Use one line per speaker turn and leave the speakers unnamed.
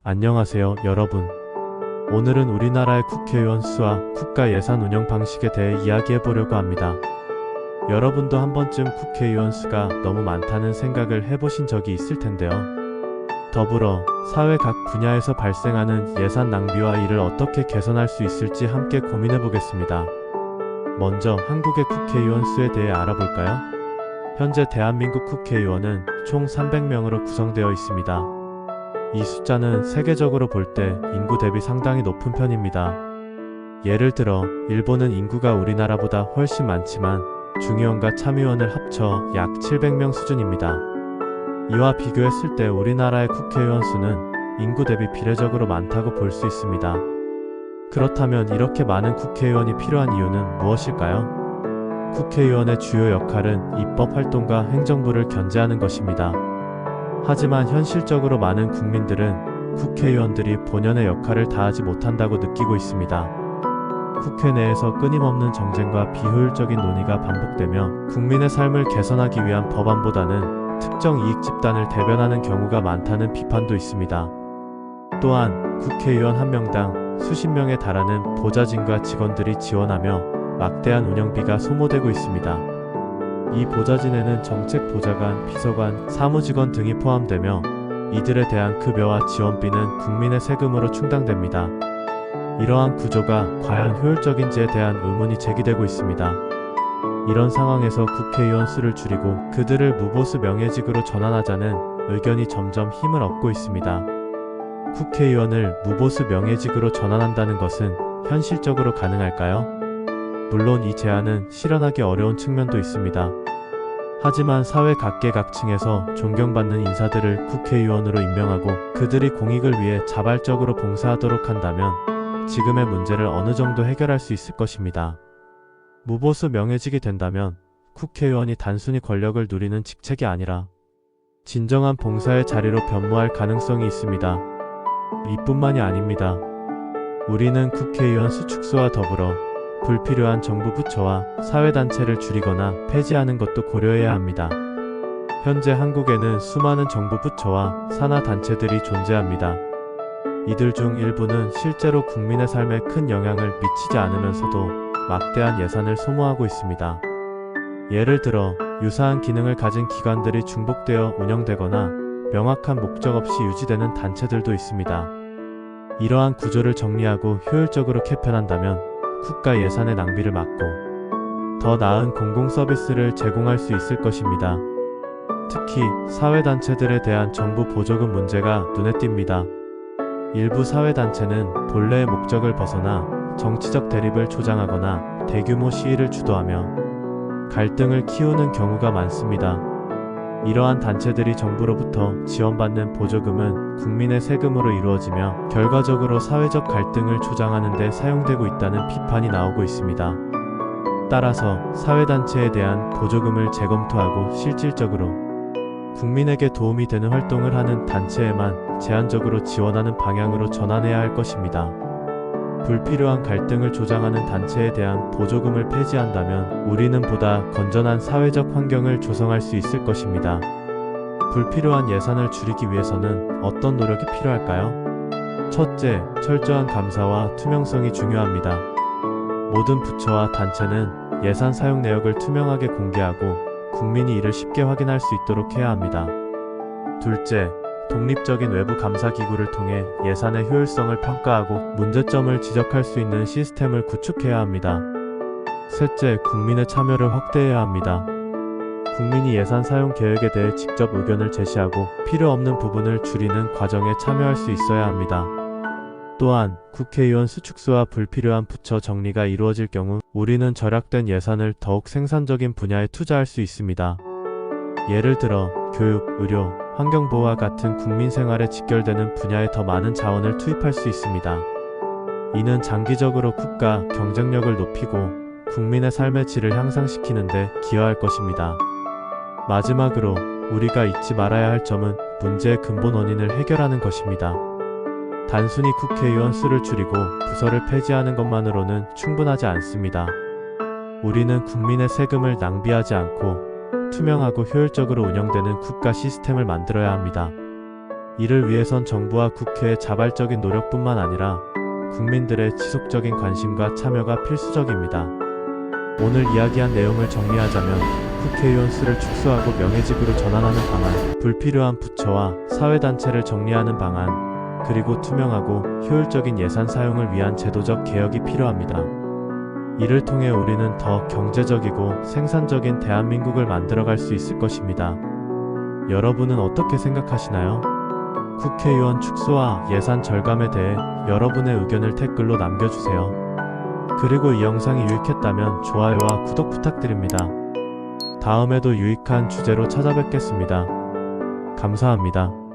안녕하세요, 여러분. 오늘은 우리나라의 국회의원 수와 국가 예산 운영 방식에 대해 이야기해 보려고 합니다. 여러분도 한 번쯤 국회의원 수가 너무 많다는 생각을 해보신 적이 있을 텐데요. 더불어 사회 각 분야에서 발생하는 예산 낭비와 이를 어떻게 개선할 수 있을지 함께 고민해 보겠습니다. 먼저 한국의 국회의원 수에 대해 알아볼까요? 현재 대한민국 국회의원은 총 300명으로 구성되어 있습니다. 이 숫자는 세계적으로 볼 때 인구 대비 상당히 높은 편입니다. 예를 들어 일본은 인구가 우리나라보다 훨씬 많지만 중의원과 참의원을 합쳐 약 700명 수준입니다. 이와 비교했을 때 우리나라의 국회의원 수는 인구 대비 비례적으로 많다고 볼 수 있습니다. 그렇다면 이렇게 많은 국회의원이 필요한 이유는 무엇일까요? 국회의원의 주요 역할은 입법 활동과 행정부를 견제하는 것입니다. 하지만 현실적으로 많은 국민들은 국회의원들이 본연의 역할을 다하지 못한다고 느끼고 있습니다. 국회 내에서 끊임없는 정쟁과 비효율적인 논의가 반복되며 국민의 삶을 개선하기 위한 법안보다는 특정 이익 집단을 대변하는 경우가 많다는 비판도 있습니다. 또한 국회의원 한 명당 수십 명에 달하는 보좌진과 직원들이 지원하며 막대한 운영비가 소모되고 있습니다. 이 보좌진에는 정책보좌관, 비서관, 사무직원 등이 포함되며 이들에 대한 급여와 지원비는 국민의 세금으로 충당됩니다. 이러한 구조가 과연 효율적인지에 대한 의문이 제기되고 있습니다. 이런 상황에서 국회의원 수를 줄이고 그들을 무보수 명예직으로 전환하자는 의견이 점점 힘을 얻고 있습니다. 국회의원을 무보수 명예직으로 전환한다는 것은 현실적으로 가능할까요? 물론 이 제안은 실현하기 어려운 측면도 있습니다. 하지만 사회 각계각층에서 존경받는 인사들을 국회의원으로 임명하고 그들이 공익을 위해 자발적으로 봉사하도록 한다면 지금의 문제를 어느 정도 해결할 수 있을 것입니다. 무보수 명예직이 된다면 국회의원이 단순히 권력을 누리는 직책이 아니라 진정한 봉사의 자리로 변모할 가능성이 있습니다. 이뿐만이 아닙니다. 우리는 국회의원 수 축소와 더불어 불필요한 정부 부처와 사회단체를 줄이거나 폐지하는 것도 고려해야 합니다. 현재 한국에는 수많은 정부 부처와 산하단체들이 존재합니다. 이들 중 일부는 실제로 국민의 삶에 큰 영향을 미치지 않으면서도 막대한 예산을 소모하고 있습니다. 예를 들어 유사한 기능을 가진 기관들이 중복되어 운영되거나 명확한 목적 없이 유지되는 단체들도 있습니다. 이러한 구조를 정리하고 효율적으로 개편한다면 국가 예산의 낭비를 막고 더 나은 공공 서비스를 제공할 수 있을 것입니다. 특히 사회단체들에 대한 정부 보조금 문제가 눈에 띕니다. 일부 사회단체는 본래의 목적을 벗어나 정치적 대립을 조장하거나 대규모 시위를 주도하며 갈등을 키우는 경우가 많습니다. 이러한 단체들이 정부로부터 지원받는 보조금은 국민의 세금으로 이루어지며 결과적으로 사회적 갈등을 조장하는 데 사용되고 있다는 비판이 나오고 있습니다. 따라서 사회단체에 대한 보조금을 재검토하고 실질적으로 국민에게 도움이 되는 활동을 하는 단체에만 제한적으로 지원하는 방향으로 전환해야 할 것입니다. 불필요한 갈등을 조장하는 단체에 대한 보조금을 폐지한다면 우리는 보다 건전한 사회적 환경을 조성할 수 있을 것입니다. 불필요한 예산을 줄이기 위해서는 어떤 노력이 필요할까요? 첫째, 철저한 감사와 투명성이 중요합니다. 모든 부처와 단체는 예산 사용 내역을 투명하게 공개하고 국민이 이를 쉽게 확인할 수 있도록 해야 합니다. 둘째, 독립적인 외부 감사 기구를 통해 예산의 효율성을 평가하고 문제점을 지적할 수 있는 시스템을 구축해야 합니다. 셋째, 국민의 참여를 확대해야 합니다. 국민이 예산 사용 계획에 대해 직접 의견을 제시하고 필요 없는 부분을 줄이는 과정에 참여할 수 있어야 합니다. 또한 국회의원 수 축소와 불필요한 부처 정리가 이루어질 경우 우리는 절약된 예산을 더욱 생산적인 분야에 투자할 수 있습니다. 예를 들어 교육, 의료, 환경보호와 같은 국민 생활에 직결되는 분야에 더 많은 자원을 투입할 수 있습니다. 이는 장기적으로 국가 경쟁력을 높이고 국민의 삶의 질을 향상시키는 데 기여할 것입니다. 마지막으로 우리가 잊지 말아야 할 점은 문제의 근본 원인을 해결하는 것입니다. 단순히 국회의원 수를 줄이고 부서를 폐지하는 것만으로는 충분하지 않습니다. 우리는 국민의 세금을 낭비하지 않고 투명하고 효율적으로 운영되는 국가 시스템을 만들어야 합니다. 이를 위해선 정부와 국회의 자발적인 노력뿐만 아니라 국민들의 지속적인 관심과 참여가 필수적입니다. 오늘 이야기한 내용을 정리하자면 국회의원 수를 축소하고 명예직으로 전환하는 방안, 불필요한 부처와 사회단체를 정리하는 방안, 그리고 투명하고 효율적인 예산 사용을 위한 제도적 개혁이 필요합니다. 이를 통해 우리는 더 경제적이고 생산적인 대한민국을 만들어갈 수 있을 것입니다. 여러분은 어떻게 생각하시나요? 국회의원 축소와 예산 절감에 대해 여러분의 의견을 댓글로 남겨주세요. 그리고 이 영상이 유익했다면 좋아요와 구독 부탁드립니다. 다음에도 유익한 주제로 찾아뵙겠습니다. 감사합니다.